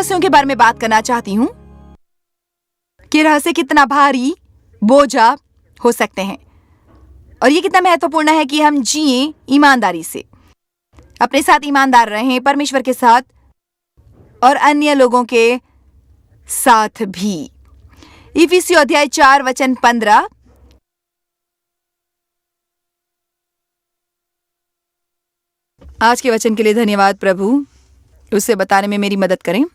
रहस्यों के बारे में बात करना चाहती हूँ कि रहस्य कितना भारी बोझा हो सकते हैं और ये कितना महत्वपूर्ण है कि हम जिए ईमानदारी से, अपने साथ ईमानदार रहें, परमेश्वर के साथ और अन्य लोगों के साथ भी। इफिसियों अध्याय 4 वचन 15। आज के वचन के लिए धन्यवाद प्रभु, उसे बताने में मेरी मदद करें।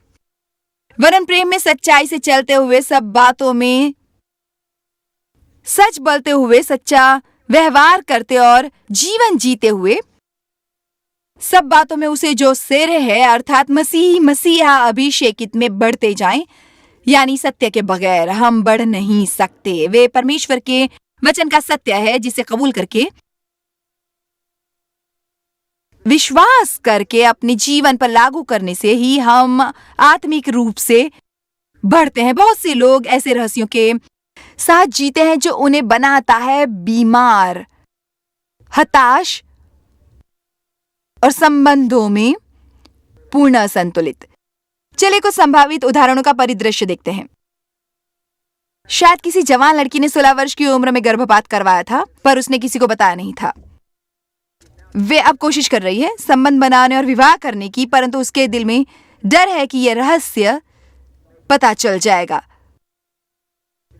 वरन प्रेम में सच्चाई से चलते हुए, सब बातों में सच बोलते हुए, सच्चा व्यवहार करते और जीवन जीते हुए, सब बातों में उसे जो सिर है अर्थात मसीहा अभिषेकित में बढ़ते जाएं। यानी सत्य के बगैर हम बढ़ नहीं सकते। वे परमेश्वर के वचन का सत्य है जिसे कबूल करके, विश्वास करके अपने जीवन पर लागू करने से ही हम आत्मिक रूप से बढ़ते हैं। बहुत से लोग ऐसे रहस्यों के साथ जीते हैं जो उन्हें बनाता है बीमार, हताश और संबंधों में पूर्ण असंतुलित। चलिए कुछ संभावित उदाहरणों का परिदृश्य देखते हैं। शायद किसी जवान लड़की ने 16 वर्ष की उम्र में गर्भपात करवाया था, पर उसने किसी को बताया नहीं था। वे अब कोशिश कर रही है संबंध बनाने और विवाह करने की, परंतु उसके दिल में डर है कि यह रहस्य पता चल जाएगा।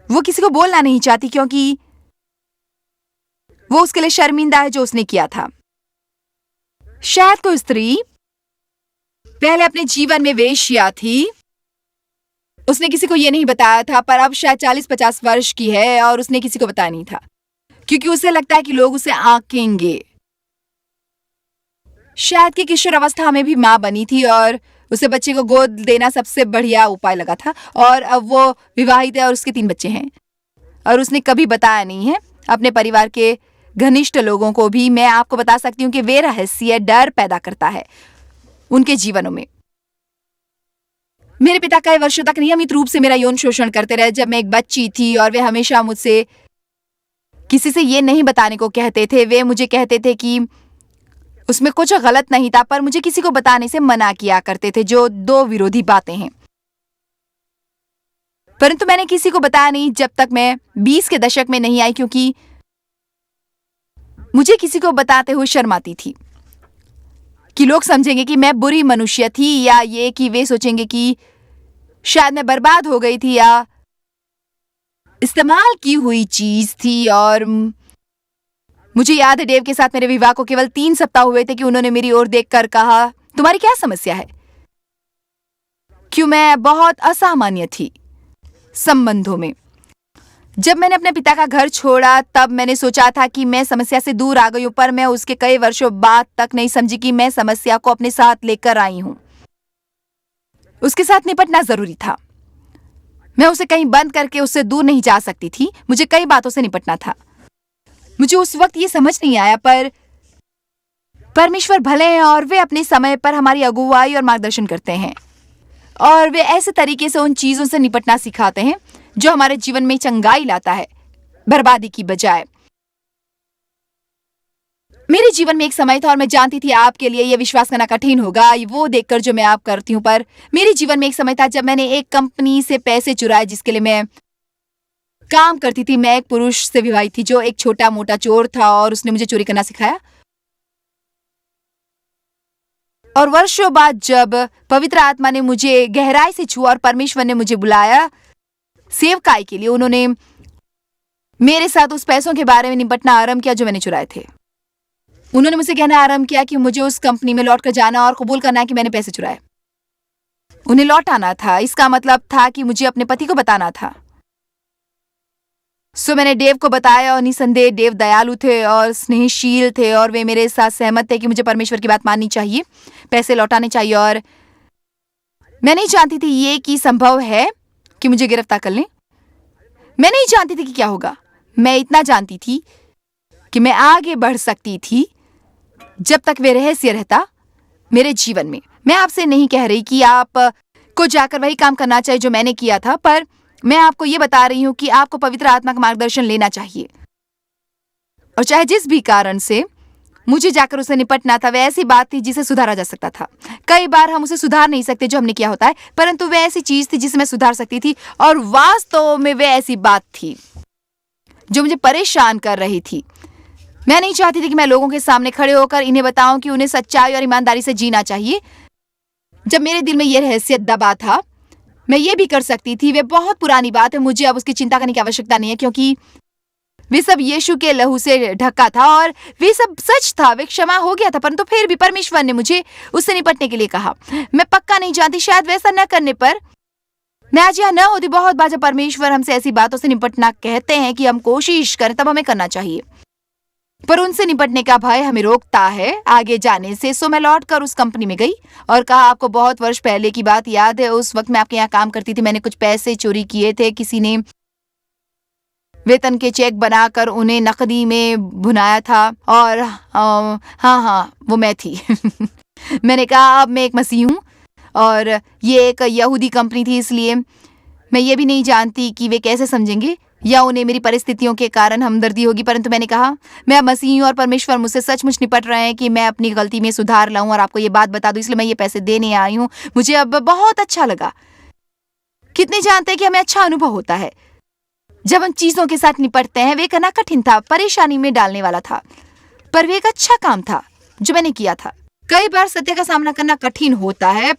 वो किसी को बोलना नहीं चाहती क्योंकि वो उसके लिए शर्मिंदा है जो उसने किया था। शायद कोई स्त्री पहले अपने जीवन में वेश्या थी, उसने किसी को यह नहीं बताया था, पर अब शायद 40-50 वर्ष की है और उसने किसी को बताया नहीं था क्योंकि उसे लगता है कि लोग उसे आंकेंगे। शायद कि किशोर अवस्था में भी मां बनी थी और उसे बच्चे को गोद देना सबसे बढ़िया उपाय लगा था, और अब वो विवाहित है और उसके 3 बच्चे हैं और उसने कभी बताया नहीं है अपने परिवार के घनिष्ठ लोगों को भी। मैं आपको बता सकती हूँ कि वे रहस्य डर पैदा करता है उनके जीवनों में। मेरे पिता कई वर्षों तक नियमित रूप से मेरा यौन शोषण करते रहे जब मैं एक बच्ची थी, और वे हमेशा मुझसे किसी से ये नहीं बताने को कहते थे। वे मुझे कहते थे कि उसमें कुछ गलत नहीं था, पर मुझे किसी को बताने से मना किया करते थे, जो 2 विरोधी बातें हैं। परंतु मैंने किसी को बताया नहीं जब तक मैं 20 के दशक में नहीं आई, क्योंकि मुझे किसी को बताते हुए शर्म आती थी कि लोग समझेंगे कि मैं बुरी मनुष्य थी, या ये कि वे सोचेंगे कि शायद मैं बर्बाद हो गई थी या इस्तेमाल की हुई चीज थी। और मुझे याद है डेव के साथ मेरे विवाह को केवल 3 सप्ताह हुए थे कि उन्होंने मेरी ओर देखकर कहा, तुम्हारी क्या समस्या है? क्यों मैं बहुत असामान्य थी संबंधों में। जब मैंने अपने पिता का घर छोड़ा तब मैंने सोचा था कि मैं समस्या से दूर आ गई हूं, पर मैं उसके कई वर्षों बाद तक नहीं समझी कि मैं समस्या को अपने साथ लेकर आई हूं। उसके साथ निपटना जरूरी था। मैं उसे कहीं बंद करके उससे दूर नहीं जा सकती थी। मुझे कई बातों से निपटना था। मुझे उस वक्त ये समझ नहीं आया, पर परमेश्वर भले हैं और वे अपने समय पर हमारी अगुवाई और मार्गदर्शन करते हैं, और वे ऐसे तरीके से उन चीजों से निपटना सिखाते हैं जो हमारे जीवन में चंगाई लाता है, बर्बादी की बजाय। मेरे जीवन में एक समय था और मैं जानती थी आपके लिए यह विश्वास करना कठिन होगा वो देखकर जो मैं आप करती हूँ, पर मेरे जीवन में एक समय था जब मैंने एक कंपनी से पैसे चुराए जिसके लिए मैं काम करती थी। मैं एक पुरुष से विवाहित थी जो एक छोटा मोटा चोर था और उसने मुझे चोरी करना सिखाया। और वर्षों बाद जब पवित्र आत्मा ने मुझे गहराई से छुआ और परमेश्वर ने मुझे बुलाया सेवकाई के लिए, उन्होंने मेरे साथ उस पैसों के बारे में निपटना आरंभ किया जो मैंने चुराए थे। उन्होंने मुझसे कहना आरंभ किया कि मुझे उस कंपनी में लौट कर जाना और कबूल करना है कि मैंने पैसे चुराए। उन्हें लौट आना था। इसका मतलब था कि मुझे अपने पति को बताना था। सो मैंने डेव को बताया और निसंदेह डेव दयालु थे और स्नेहशील थे और वे मेरे साथ सहमत थे कि मुझे परमेश्वर की बात माननी चाहिए, पैसे लौटाने चाहिए। और मैं नहीं जानती थी ये कि संभव है कि मुझे गिरफ्तार कर लें। मैं नहीं जानती थी कि क्या होगा। मैं इतना जानती थी कि मैं आगे बढ़ सकती थी जब तक वे रहस्य रहता मेरे जीवन में। मैं आपसे नहीं कह रही कि आप को जाकर वही काम करना चाहिए जो मैंने किया था, पर मैं आपको ये बता रही हूं कि आपको पवित्र आत्मा का मार्गदर्शन लेना चाहिए। और चाहे जिस भी कारण से मुझे जाकर उससे निपटना था। वह ऐसी बात थी जिसे सुधारा जा सकता था। कई बार हम उसे सुधार नहीं सकते जो हमने किया होता है, परंतु वह ऐसी चीज थी जिसे मैं सुधार सकती थी, और वास्तव में वह ऐसी बात थी जो मुझे परेशान कर रही थी। मैं नहीं चाहती थी कि मैं लोगों के सामने खड़े होकर इन्हें बताऊं कि उन्हें सच्चाई और ईमानदारी से जीना चाहिए। जब मेरे दिल में यह रहस्य दबा था, मैं ये भी कर सकती थी। वे बहुत पुरानी बात है, मुझे अब उसकी चिंता करने की आवश्यकता नहीं है, क्योंकि वे सब यीशु के लहू से ढका था और वे सब सच था। वे क्षमा हो गया था, परंतु फिर भी परमेश्वर ने मुझे उससे निपटने के लिए कहा। मैं पक्का नहीं जानती, शायद वैसा न करने पर मैं आज यहाँ न होती। बहुत बार जब परमेश्वर हमसे ऐसी बातों से निपटना कहते हैं कि हम कोशिश करें, तब हमें करना चाहिए, पर उनसे निपटने का भय हमें रोकता है आगे जाने से। सो मैं लौट कर उस कंपनी में गई और कहा, आपको बहुत वर्ष पहले की बात याद है? उस वक्त मैं आपके यहाँ काम करती थी। मैंने कुछ पैसे चोरी किए थे। किसी ने वेतन के चेक बनाकर उन्हें नकदी में भुनाया था, और हाँ, वो मैं थी। मैंने कहा, अब मैं एक मसीह हूँ और ये एक यहूदी कंपनी थी, इसलिए मैं ये भी नहीं जानती कि वे कैसे समझेंगे या उन्हें मेरी परिस्थितियों के कारण हमदर्दी होगी, परंतु मैंने कहा, मैं अब मसीह हूँ और परमेश्वर मुझसे सचमुच निपट रहे हैं कि मैं अपनी गलती में सुधार लाऊं और आपको ये बात बता दूं, इसलिए मैं ये पैसे देने आई हूँ। मुझे अब बहुत अच्छा लगा। कितने जानते हैं कि हमें अच्छा अनुभव होता है जब हम चीजों के साथ निपटते हैं। वे करना कठिन था, परेशानी में डालने वाला था, पर वे एक अच्छा काम था जो मैंने किया था। कई बार सत्य का सामना करना कठिन होता है,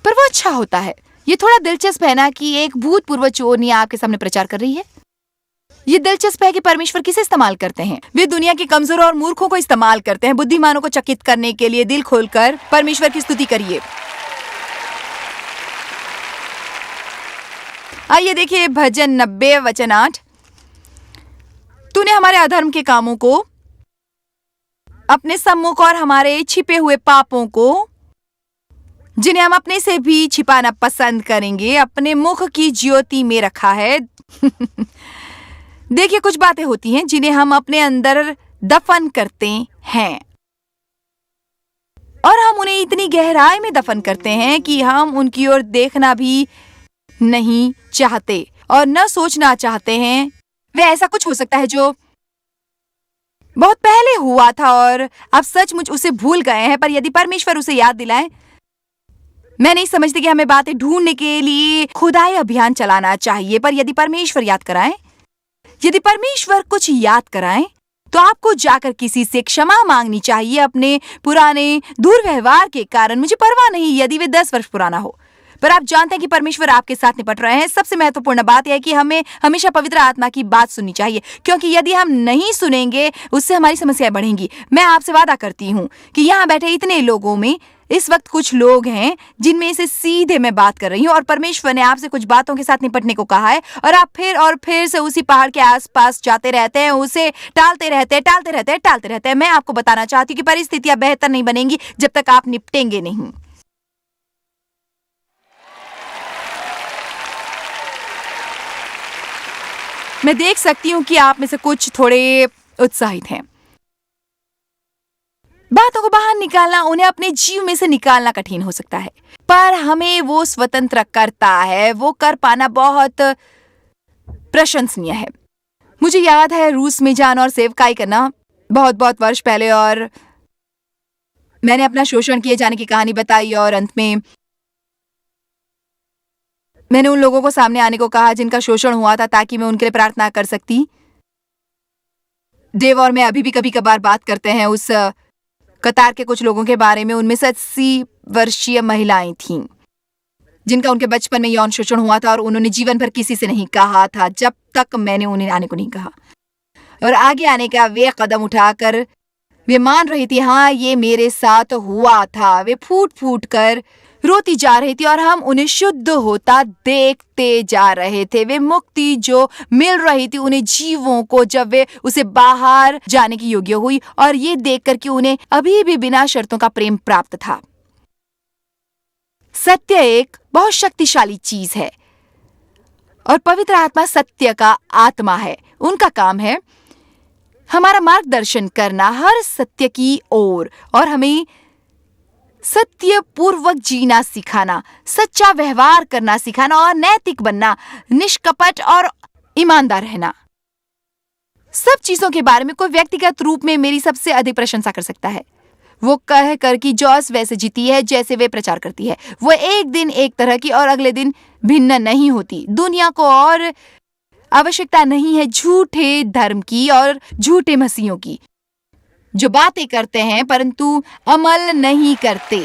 पर वो अच्छा होता है। ये थोड़ा दिलचस्प है ना कि एक भूतपूर्व चोरनिया आपके सामने प्रचार कर रही है। ये दिलचस्प है कि परमेश्वर किसे इस्तेमाल करते हैं। वे दुनिया के कमजोर और मूर्खों को इस्तेमाल करते हैं, बुद्धिमानों को चकित करने के लिए। दिल खोलकर परमेश्वर की स्तुति करिए। आइए देखिए भजन 90 वचन 8। तूने हमारे अधर्म के कामों को, अपने सम्मुख और हमारे छिपे हुए पापों को, जिन्हें हम अपने से भी छिपाना पसंद करेंगे, अपने मुख की ज्योति में रखा है। देखिए, कुछ बातें होती हैं जिन्हें हम अपने अंदर दफन करते हैं, और हम उन्हें इतनी गहराई में दफन करते हैं कि हम उनकी ओर देखना भी नहीं चाहते और न सोचना चाहते हैं। वे ऐसा कुछ हो सकता है जो बहुत पहले हुआ था और आप सचमुच उसे भूल गए हैं, पर यदि परमेश्वर उसे याद दिलाए। मैं नहीं समझती कि हमें बातें ढूंढने के लिए खुदाई अभियान चलाना चाहिए, पर यदि परमेश्वर याद कराए, यदि परमेश्वर कुछ याद कराए, तो आपको जाकर किसी से क्षमा मांगनी चाहिए अपने पुराने दुर्व्यवहार के कारण। मुझे परवाह नहीं यदि वे 10 वर्ष पुराना हो, पर आप जानते हैं कि परमेश्वर आपके साथ निपट रहे हैं। सबसे महत्वपूर्ण बात यह है कि हमें हमेशा पवित्र आत्मा की बात सुननी चाहिए, क्योंकि यदि हम नहीं सुनेंगे, उससे हमारी समस्याएं बढ़ेंगी। मैं आपसे वादा करती हूँ कि यहाँ बैठे इतने लोगों में इस वक्त कुछ लोग हैं जिनमें से सीधे मैं बात कर रही हूँ, और परमेश्वर ने आपसे कुछ बातों के साथ निपटने को कहा है, और आप फिर और फिर से उसी पहाड़ के आसपास जाते रहते हैं, उसे टालते रहते हैं। मैं आपको बताना चाहती हूँ कि परिस्थितियां बेहतर नहीं बनेंगी जब तक आप निपटेंगे नहीं। मैं देख सकती हूँ कि आप में से कुछ थोड़े उत्साहित हैं। बातों को बाहर निकालना, उन्हें अपने जीव में से निकालना कठिन हो सकता है, पर हमें वो स्वतंत्र करता है। वो कर पाना बहुत प्रशंसनीय है। मुझे याद है रूस में जाना और सेवकाई करना बहुत बहुत वर्ष पहले, और मैंने अपना शोषण किए जाने की कहानी बताई, और अंत में मैंने उन लोगों को सामने आने को कहा जिनका शोषण हुआ था, ताकि मैं उनके लिए प्रार्थना कर सकती। देव और मैं अभी भी कभी कभार बात करते हैं उस कतार के कुछ लोगों के बारे में। उनमें से 80 वर्षीय महिलाएं थीं जिनका उनके बचपन में यौन शोषण हुआ था, और उन्होंने जीवन भर किसी से नहीं कहा था जब तक मैंने उन्हें आने को नहीं कहा। और आगे आने का वे कदम उठाकर वे मान रही थी, हाँ ये मेरे साथ हुआ था। वे फूट फूट कर रोती जा रही थी और हम उन्हें शुद्ध होता देखते जा रहे थे। वे मुक्ति जो मिल रही थी उन्हें जीवों को, जब वे उसे बाहर जाने की योग्य हुई, और ये देखकर कि उन्हें अभी भी बिना शर्तों का प्रेम प्राप्त था। सत्य एक बहुत शक्तिशाली चीज है, और पवित्र आत्मा सत्य का आत्मा है। उनका काम है हमारा मार्गदर्शन करना हर सत्य की ओर, और हमें सत्य पूर्वक जीना सिखाना, सच्चा व्यवहार करना सिखाना, और नैतिक बनना, निष्कपट और ईमानदार रहना। सब चीजों के बारे में कोई व्यक्तिगत रूप में मेरी सबसे अधिक प्रशंसा कर सकता है। वो कह कर कि जॉस वैसे जीती है जैसे वे प्रचार करती है। वो एक दिन एक तरह की और अगले दिन भिन्न नहीं होती। दुनिया को और आवश्यकता नहीं है झूठे धर्म की और झूठे मसीहों की, जो बातें करते हैं परंतु अमल नहीं करते।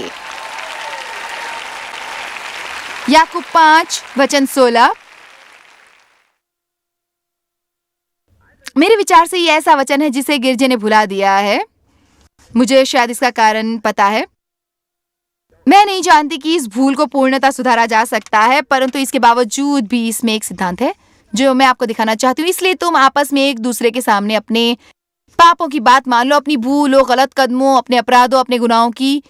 याकूब 5:16। मेरे विचार से ये ऐसा वचन है जिसे गिरजे ने भुला दिया है। मुझे शायद इसका कारण पता है। मैं नहीं जानती कि इस भूल को पूर्णतः सुधारा जा सकता है, परंतु इसके बावजूद भी इसमें एक सिद्धांत है जो मैं आपको दिखाना चाहती हूँ। इसलिए तुम आपस में एक दूसरे के सामने अपने पापों की बात मान लो, अपनी भूलों, गलत कदमों, अपने अपराधों, अपने गुनाहों की,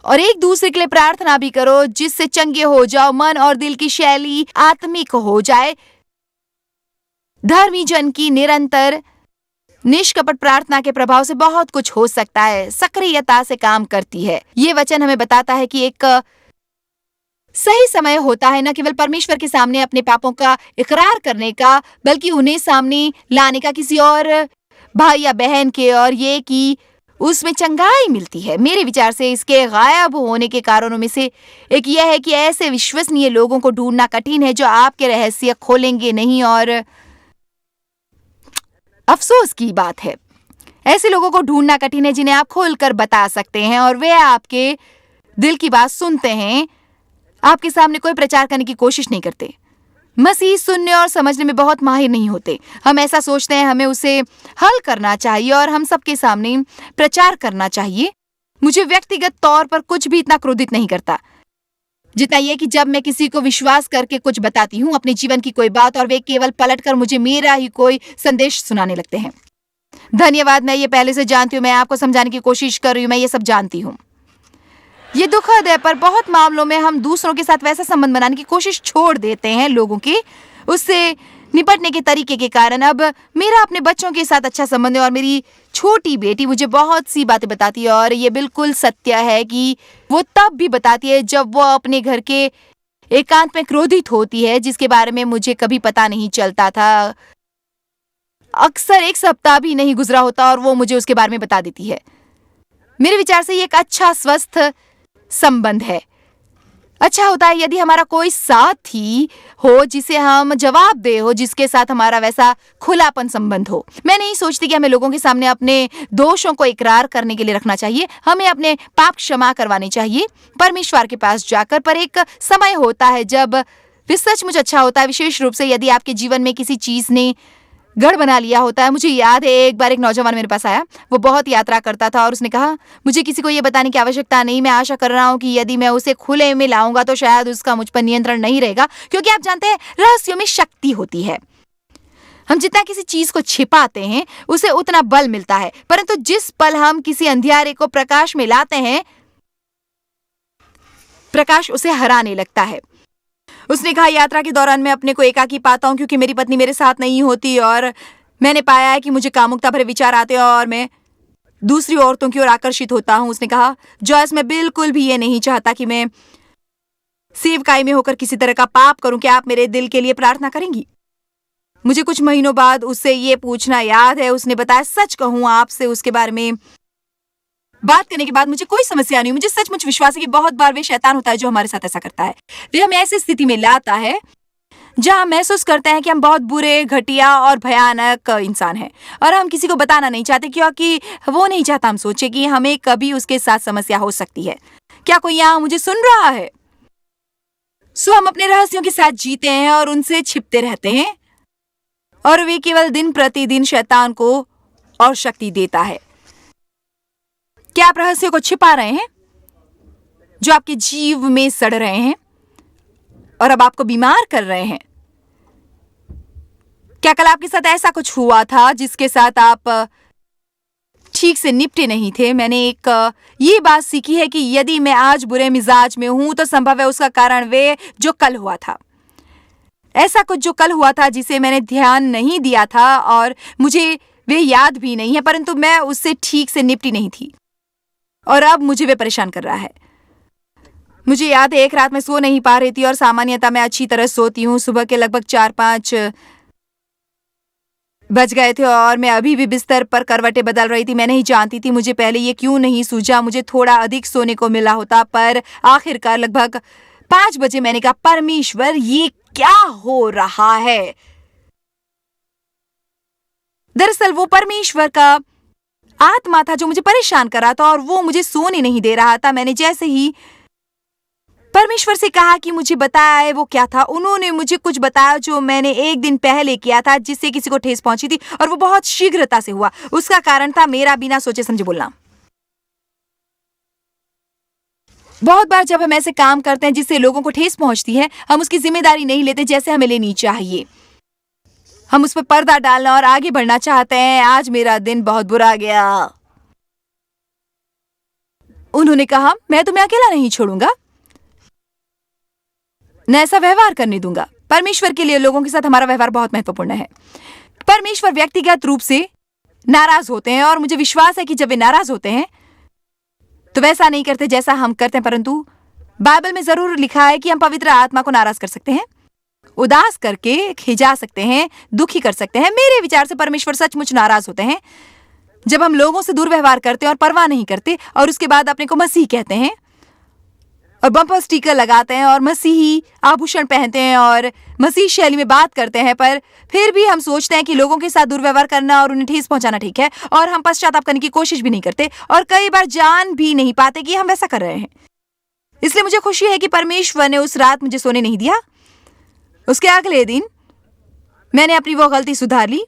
और एक दूसरे के लिए प्रार्थना भी करो जिससे चंगे हो जाओ, मन और दिल की शैली आत्मिक हो जाए। धर्मी जन की निरंतर निष्कपट प्रार्थना के प्रभाव से बहुत कुछ हो सकता है, सक्रियता से काम करती है। ये वचन हमें बताता है कि एक सही समय होता है न केवल परमेश्वर के सामने अपने पापों का इकरार करने का, बल्कि उन्हें सामने लाने का किसी और भाई या बहन के, और ये कि उसमें चंगाई मिलती है। मेरे विचार से इसके गायब होने के कारणों में से एक यह है कि ऐसे विश्वसनीय लोगों को ढूंढना कठिन है जो आपके रहस्य खोलेंगे नहीं, और अफसोस की बात है, ऐसे लोगों को ढूंढना कठिन है जिन्हें आप खोलकर बता सकते हैं और वे आपके दिल की बात सुनते हैं, आपके सामने कोई प्रचार करने की कोशिश नहीं करते। मसीह सुनने और समझने में बहुत माहिर नहीं होते। हम ऐसा सोचते हैं हमें उसे हल करना चाहिए और हम सबके सामने प्रचार करना चाहिए। मुझे व्यक्तिगत तौर पर कुछ भी इतना क्रोधित नहीं करता जितना यह कि जब मैं किसी को विश्वास करके कुछ बताती हूँ, अपने जीवन की कोई बात, और वे केवल पलटकर मुझे मेरा ही कोई संदेश सुनाने लगते हैं। धन्यवाद, मैं ये पहले से जानती हूँ, मैं आपको समझाने की कोशिश कर रही हूँ, मैं ये सब जानती हूँ। ये दुखद है, पर बहुत मामलों में हम दूसरों के साथ वैसा संबंध बनाने की कोशिश छोड़ देते हैं लोगों के उससे निपटने के तरीके के कारण। अब मेरा अपने बच्चों के साथ अच्छा संबंध है और मेरी छोटी बेटी मुझे बहुत सी बातें बताती है, और ये बिल्कुल सत्य है कि वो तब भी बताती है जब वो अपने घर के एकांत में क्रोधित होती है, जिसके बारे में मुझे कभी पता नहीं चलता था। अक्सर एक सप्ताह भी नहीं गुजरा होता और वो मुझे उसके बारे में बता देती है। मेरे विचार से ये एक अच्छा स्वस्थ संबंध है। अच्छा होता है यदि हमारा कोई साथी हो जिसे हम जवाब दे हो, जिसके साथ हमारा वैसा खुलापन संबंध हो। मैं नहीं सोचती कि हमें लोगों के सामने अपने दोषों को इकरार करने के लिए रखना चाहिए। हमें अपने पाप क्षमा करवाने चाहिए परमेश्वर के पास जाकर। पर एक समय होता है जब वे सचमुच अच्छा होता है, विशेष रूप से यदि आपके जीवन में किसी चीज ने गढ़ बना लिया होता है। मुझे याद है एक बार एक नौजवान मेरे पास आया, वो बहुत यात्रा करता था और उसने कहा मुझे किसी को ये बताने की आवश्यकता नहीं, मैं आशा कर रहा हूँ कि यदि मैं उसे खुले में लाऊंगा तो शायद उसका मुझ पर नियंत्रण नहीं रहेगा, क्योंकि आप जानते हैं रहस्यों में शक्ति होती है। हम जितना किसी चीज को छिपाते हैं उसे उतना बल मिलता है, परंतु जिस पल हम किसी अंधियारे को प्रकाश में लाते हैं, प्रकाश उसे हराने लगता है। उसने कहा यात्रा के दौरान मैं अपने को एकाकी पाता हूँ क्योंकि मेरी पत्नी मेरे साथ नहीं होती, और मैंने पाया है कि मुझे कामुकता भरे विचार आते हैं और मैं दूसरी औरतों की ओर आकर्षित होता हूँ। उसने कहा जॉयस, मैं बिल्कुल भी ये नहीं चाहता कि मैं सेवकाई में होकर किसी तरह का पाप करूं। क्या आप मेरे दिल के लिए प्रार्थना करेंगी? मुझे कुछ महीनों बाद उससे ये पूछना याद है। उसने बताया सच कहूँ आपसे, उसके बारे में बात करने के बाद मुझे कोई समस्या नहीं। मुझे सचमुच विश्वास है कि बहुत बार वे शैतान होता है जो हमारे साथ ऐसा करता है। वे हमें ऐसी स्थिति में लाता है जहां हम महसूस करते हैं कि हम बहुत बुरे, घटिया और भयानक इंसान हैं, और हम किसी को बताना नहीं चाहते क्योंकि वो नहीं चाहता हम सोचे कि हमें कभी उसके साथ समस्या हो सकती है। क्या कोई यहाँ मुझे सुन रहा है? हम अपने रहस्यों के साथ जीते हैं और उनसे छिपते रहते हैं, और वे केवल दिन प्रतिदिन शैतान को और शक्ति देता है। क्या आप रहस्यों को छिपा रहे हैं जो आपके जीव में सड़ रहे हैं और अब आपको बीमार कर रहे हैं? क्या कल आपके साथ ऐसा कुछ हुआ था जिसके साथ आप ठीक से निपटे नहीं थे? मैंने एक ये बात सीखी है कि यदि मैं आज बुरे मिजाज में हूं तो संभव है उसका कारण वे जो कल हुआ था, ऐसा कुछ जो कल हुआ था जिसे मैंने ध्यान नहीं दिया था और मुझे वे याद भी नहीं है, परंतु मैं उससे ठीक से निपटी नहीं थी और अब मुझे वे परेशान कर रहा है। मुझे याद है एक रात मैं सो नहीं पा रही थी, और सामान्यतः मैं अच्छी तरह सोती हूँ। सुबह के लगभग 4-5 बच गए थे और मैं अभी भी बिस्तर पर करवटें बदल रही थी। मैं नहीं जानती थी मुझे पहले ये क्यों नहीं सूझा, मुझे थोड़ा अधिक सोने को मिला होता। पर आखिरकार लगभग 5 बजे मैंने कहा, परमेश्वर ये क्या हो रहा है? दरअसल वो परमेश्वर का आत्मा था जो मुझे परेशान कर रहा था और वो मुझे सोने नहीं दे रहा था। मैंने जैसे ही परमेश्वर से कहा कि मुझे बताया है वो क्या था, उन्होंने मुझे कुछ बताया जो मैंने एक दिन पहले किया था जिससे किसी को ठेस पहुंची थी, और वो बहुत शीघ्रता से हुआ। उसका कारण था मेरा बिना सोचे समझे बोलना। बहुत बार जब हम ऐसे काम करते हैं जिससे लोगों को ठेस पहुंचती है, हम उसकी जिम्मेदारी नहीं लेते जैसे हमें लेनी चाहिए। हम उस पर पर्दा डालना और आगे बढ़ना चाहते हैं। आज मेरा दिन बहुत बुरा गया। उन्होंने कहा, मैं तुम्हें अकेला नहीं छोड़ूंगा, न ऐसा व्यवहार करने दूंगा। परमेश्वर के लिए लोगों के साथ हमारा व्यवहार बहुत महत्वपूर्ण है। परमेश्वर व्यक्तिगत रूप से नाराज होते हैं और मुझे विश्वास है कि जब वे नाराज होते हैं तो वैसा नहीं करते जैसा हम करते हैं, परंतु बाइबल में जरूर लिखा है कि हम पवित्र आत्मा को नाराज कर सकते हैं, उदास करके खिजा सकते हैं, दुखी कर सकते हैं। मेरे विचार से परमेश्वर सचमुच नाराज होते हैं जब हम लोगों से दुर्व्यवहार करते हैं और परवाह नहीं करते और उसके बाद अपने को मसीह कहते हैं और बम्पर स्टिकर लगाते हैं और मसीही आभूषण पहनते हैं और मसीह शैली में बात करते हैं, पर फिर भी हम सोचते हैं कि लोगों के साथ दुर्व्यवहार करना और उन्हें ठेस पहुंचाना ठीक है, और हम पश्चाताप करने की कोशिश भी नहीं करते और कई बार जान भी नहीं पाते कि हम वैसा कर रहे हैं। इसलिए मुझे खुशी है कि परमेश्वर ने उस रात मुझे सोने नहीं दिया। उसके अगले दिन मैंने अपनी वो गलती सुधार ली।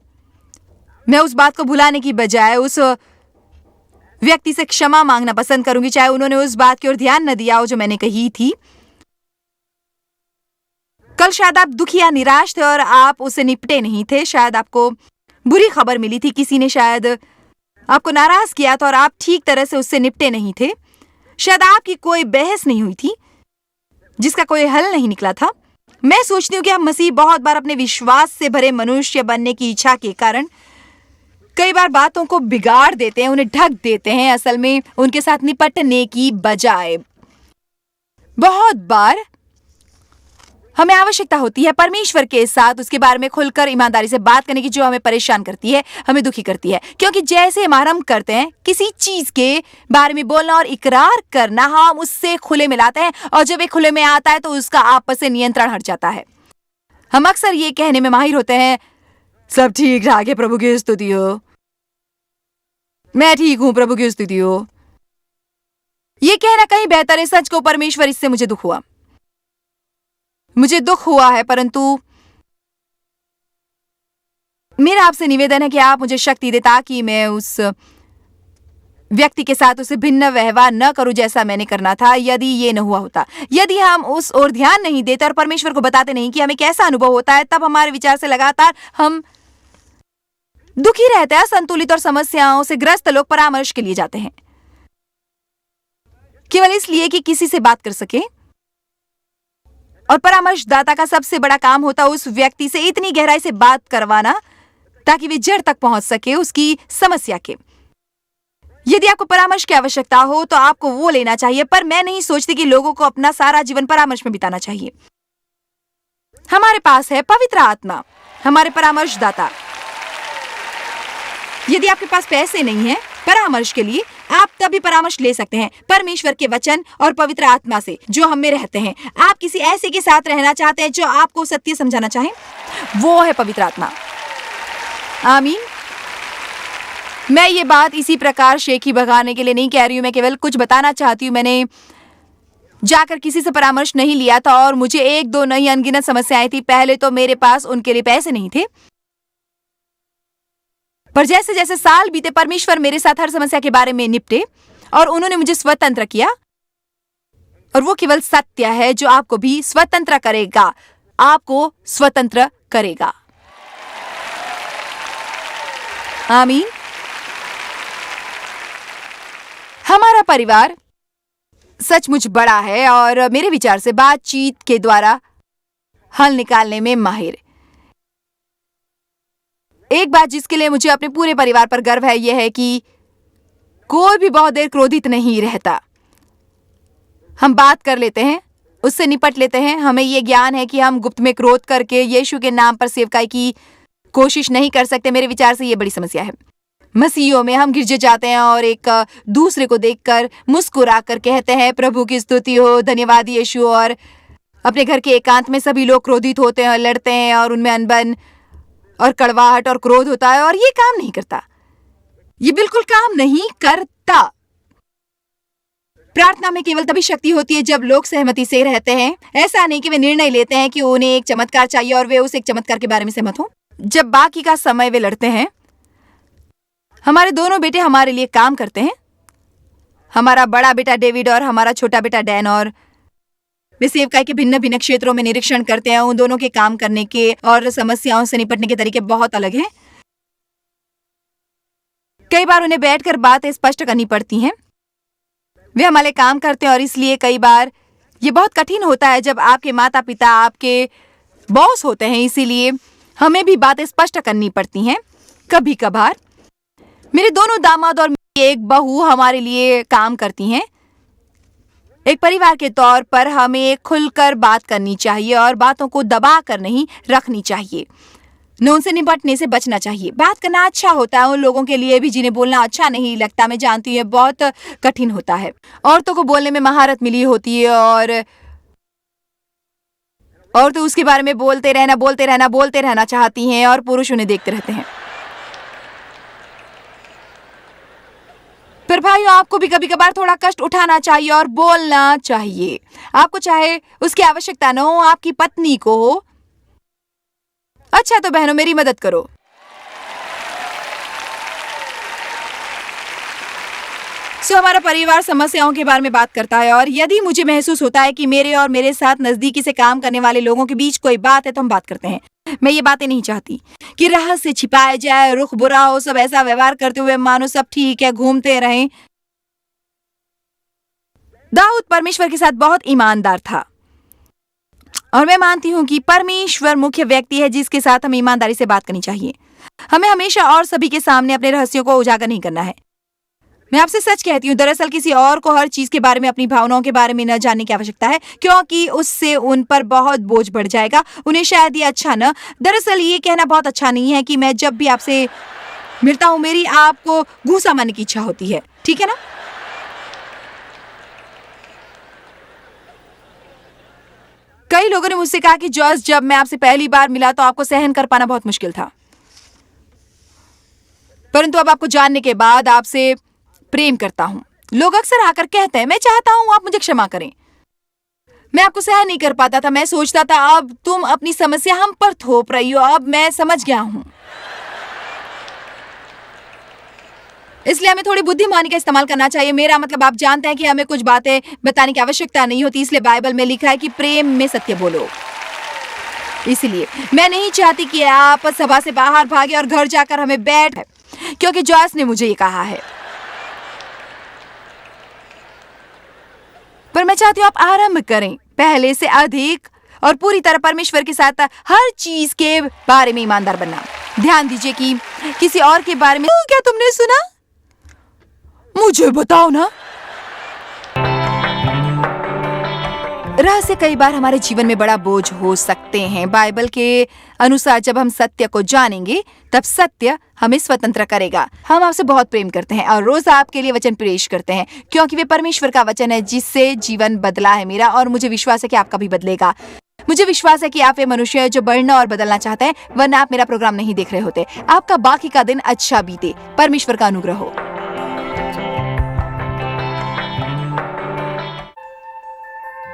मैं उस बात को भुलाने की बजाय उस व्यक्ति से क्षमा मांगना पसंद करूंगी, चाहे उन्होंने उस बात की ओर ध्यान न दिया हो जो मैंने कही थी। कल शायद आप दुखी या निराश थे और आप उससे निपटे नहीं थे। शायद आपको बुरी खबर मिली थी, किसी ने शायद आपको नाराज किया था और आप ठीक तरह से उससे निपटे नहीं थे। शायद आपकी कोई बहस नहीं हुई थी जिसका कोई हल नहीं निकला था। मैं सोचती हूँ कि हम मसीह बहुत बार अपने विश्वास से भरे मनुष्य बनने की इच्छा के कारण कई बार बातों को बिगाड़ देते हैं, उन्हें ढक देते हैं, असल में उनके साथ निपटने की बजाय। बहुत बार हमें आवश्यकता होती है परमेश्वर के साथ उसके बारे में खुलकर ईमानदारी से बात करने की, जो हमें परेशान करती है, हमें दुखी करती है। क्योंकि जैसे हम आरंभ करते हैं किसी चीज के बारे में बोलना और इकरार करना, हम उससे खुले में लाते हैं और जब एक खुले में आता है तो उसका आपस से नियंत्रण हट जाता है। हम अक्सर ये कहने में माहिर होते हैं, सब ठीक ठाक है, प्रभु की स्तुति हो, मैं ठीक हूं, प्रभु की स्तुति हो। ये कहना कहीं बेहतर है। सच को परमेश्वर, इससे मुझे दुख हुआ, मुझे दुख हुआ है, परंतु मेरा आपसे निवेदन है कि आप मुझे शक्ति दे ताकि मैं उस व्यक्ति के साथ उसे भिन्न व्यवहार न करूं जैसा मैंने करना था। यदि ये न हुआ होता, यदि हम उस ओर ध्यान नहीं देते और परमेश्वर को बताते नहीं कि हमें कैसा अनुभव होता है, तब हमारे विचार से लगातार हम दुखी रहते हैं। संतुलित और समस्याओं से ग्रस्त लोग परामर्श के लिए जाते हैं केवल इसलिए कि किसी से बात कर सके, और परामर्शदाता का सबसे बड़ा काम होता है उस व्यक्ति से इतनी गहराई से बात करवाना ताकि वे जड़ तक पहुंच सके उसकी समस्या के। यदि आपको परामर्श की आवश्यकता हो तो आपको वो लेना चाहिए, पर मैं नहीं सोचती कि लोगों को अपना सारा जीवन परामर्श में बिताना चाहिए। हमारे पास है पवित्र आत्मा, हमारे परामर्शदाता। यदि आपके पास पैसे नहीं है परामर्श के लिए, आप तभी परामर्श ले सकते हैं परमेश्वर के वचन और पवित्र आत्मा से जो हम में रहते हैं। आप किसी ऐसे के साथ रहना चाहते हैं जो आपको सत्य समझाना चाहे, वो है पवित्र आत्मा। आमीन। मैं ये बात इसी प्रकार शेखी भगाने के लिए नहीं कह रही हूं, मैं केवल कुछ बताना चाहती हूँ। मैंने जाकर किसी से परामर्श नहीं लिया था और मुझे 1-2 नई अनगिनत समस्याएं थी। पहले तो मेरे पास उनके लिए पैसे नहीं थे, पर जैसे जैसे साल बीते परमेश्वर मेरे साथ हर समस्या के बारे में निपटे और उन्होंने मुझे स्वतंत्र किया। और वो केवल सत्य है जो आपको भी स्वतंत्र करेगा, आपको स्वतंत्र करेगा। आमीन। हमारा परिवार सचमुच बड़ा है और मेरे विचार से बातचीत के द्वारा हल निकालने में माहिर। एक बात जिसके लिए मुझे अपने पूरे परिवार पर गर्व है यह है कि कोई भी बहुत देर क्रोधित नहीं रहता। हम बात कर लेते हैं, उससे निपट लेते हैं। हमें यह ज्ञान है कि हम गुप्त में क्रोध करके यीशु के नाम पर सेवकाई की कोशिश नहीं कर सकते। मेरे विचार से ये बड़ी समस्या है। मसीहों में हम गिरजे जाते हैं और एक दूसरे को देखकर मुस्कुरा कर कहते हैं प्रभु की स्तुति हो, धन्यवाद यीशु, और अपने घर के एकांत में सभी लोग क्रोधित होते हैं और लड़ते हैं और उनमें अनबन और कड़वाहट और क्रोध होता है, और ये काम नहीं करता। ये बिल्कुल काम नहीं करता। प्रार्थना में केवल तभी शक्ति होती है जब लोग सहमति से रहते हैं। ऐसा नहीं कि वे निर्णय लेते हैं कि उन्हें एक चमत्कार चाहिए और वे उस एक चमत्कार के बारे में सहमत हो। जब बाकी का समय वे लड़ते हैं। हमारे दोनों बेटे हमारे लिए काम करते हैं, हमारा बड़ा बेटा डेविड और हमारा छोटा बेटा डैन, और वे सेवकाई के भिन्न भिन्न क्षेत्रों में निरीक्षण करते हैं। उन दोनों के काम करने के और समस्याओं से निपटने के तरीके बहुत अलग हैं। कई बार उन्हें बैठकर बातें स्पष्ट करनी पड़ती हैं। वे हमारे काम करते हैं और इसलिए कई बार ये बहुत कठिन होता है जब आपके माता पिता आपके बॉस होते हैं। इसीलिए हमें भी बातें स्पष्ट करनी पड़ती हैं। कभी कभार मेरे दोनों दामाद और मेरी एक बहू हमारे लिए काम करती हैं। एक परिवार के तौर पर हमें खुलकर बात करनी चाहिए और बातों को दबा कर नहीं रखनी चाहिए। न उनसे निपटने से बचना चाहिए। बात करना अच्छा होता है उन लोगों के लिए भी जिन्हें बोलना अच्छा नहीं लगता। मैं जानती हूँ बहुत कठिन होता है। औरतों को बोलने में महारत मिली होती है और तो उसके बारे में बोलते रहना चाहती हैं और पुरुष उन्हें देखते रहते हैं। पर भाइयों, आपको भी कभी कभार थोड़ा कष्ट उठाना चाहिए और बोलना चाहिए। आपको चाहे उसकी आवश्यकता न हो, आपकी पत्नी को हो। अच्छा तो बहनों, मेरी मदद करो। हमारा परिवार समस्याओं के बारे में बात करता है और यदि मुझे महसूस होता है कि मेरे और मेरे साथ नजदीकी से काम करने वाले लोगों के बीच कोई बात है तो हम बात करते हैं। मैं ये बातें नहीं चाहती कि रहस्य छिपाया जाए, रुख बुरा हो, सब ऐसा व्यवहार करते हुए मानो सब ठीक है, घूमते रहें। दाऊद परमेश्वर के साथ बहुत ईमानदार था और मैं मानती हूँ कि परमेश्वर मुख्य व्यक्ति है जिसके साथ हमें ईमानदारी से बात करनी चाहिए। हमें हमेशा और सभी के सामने अपने रहस्यों को उजागर नहीं करना है। मैं आपसे सच कहती हूँ, दरअसल किसी और को हर चीज के बारे में, अपनी भावनाओं के बारे में न जानने की आवश्यकता है, क्योंकि उससे उन पर बहुत बोझ बढ़ जाएगा। उन्हें शायद ये अच्छा न, दरअसल ये कहना बहुत अच्छा नहीं है कि मैं जब भी आपसे मिलता हूँ मेरी आपको घूसा मारने की इच्छा होती है, ठीक है ना? कई लोगों ने मुझसे कहा कि जॉर्ज, जब मैं आपसे पहली बार मिला तो आपको सहन कर पाना बहुत मुश्किल था, परंतु अब आपको जानने के बाद आपसे प्रेम करता हूं। लोग अक्सर आकर कहते हैं, मैं चाहता हूं आप मुझे क्षमा करें। मैं आपको सहन नहीं कर पाता था। मैं सोचता था अब तुम अपनी समस्या हम पर थोप रही हो। अब मैं समझ गया हूं। इसलिए हमें थोड़ी बुद्धिमानी का इस्तेमाल करना चाहिए। मेरा मतलब, आप जानते हैं कि हमें कुछ बातें बताने की आवश्यकता नहीं होती। इसलिए बाइबल में लिखा है कि प्रेम में सत्य बोलो। इसलिए मैं नहीं चाहती कि आप सभा से बाहर भागे और घर जाकर हमें बैठ, क्योंकि जॉर्ज ने मुझे ये कहा है। पर मैं चाहती हूँ आप आरंभ करें पहले से अधिक और पूरी तरह परमेश्वर के साथ हर चीज के बारे में ईमानदार बनना। ध्यान दीजिए कि किसी और के बारे में क्या तुमने सुना, मुझे बताओ ना। रहस्य कई बार हमारे जीवन में बड़ा बोझ हो सकते हैं। बाइबल के अनुसार जब हम सत्य को जानेंगे तब सत्य हमें स्वतंत्र करेगा। हम आपसे बहुत प्रेम करते हैं और रोज आपके लिए वचन पेश करते हैं, क्योंकि वे परमेश्वर का वचन है जिससे जीवन बदला है मेरा, और मुझे विश्वास है कि आपका भी बदलेगा। मुझे विश्वास है कि आप वे मनुष्य हैं जो बढ़ना और बदलना चाहते हैं, वरना आप मेरा प्रोग्राम नहीं देख रहे होते। आपका बाकी का दिन अच्छा बीते। परमेश्वर का अनुग्रह हो।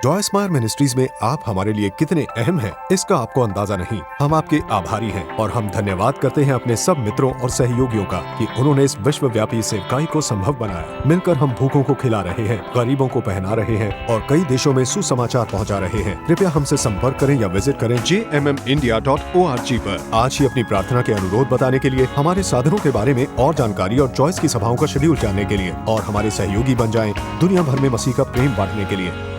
जॉयस मायर मिनिस्ट्रीज में आप हमारे लिए कितने अहम हैं, इसका आपको अंदाजा नहीं। हम आपके आभारी हैं और हम धन्यवाद करते हैं अपने सब मित्रों और सहयोगियों का कि उन्होंने इस विश्वव्यापी सेवकाई को संभव बनाया। मिलकर हम भूखों को खिला रहे हैं, गरीबों को पहना रहे हैं और कई देशों में सुसमाचार पहुंचा रहे हैं। कृपया हमसे संपर्क करें या विजिट करें jmmindia.org पर। आज ही अपनी प्रार्थना के अनुरोध बताने के लिए, हमारे साधनों के बारे में और जानकारी और जॉयस की सभाओं का शेड्यूल जानने के लिए, और हमारे सहयोगी बन जाएं दुनिया भर में मसीह का प्रेम बांटने के लिए।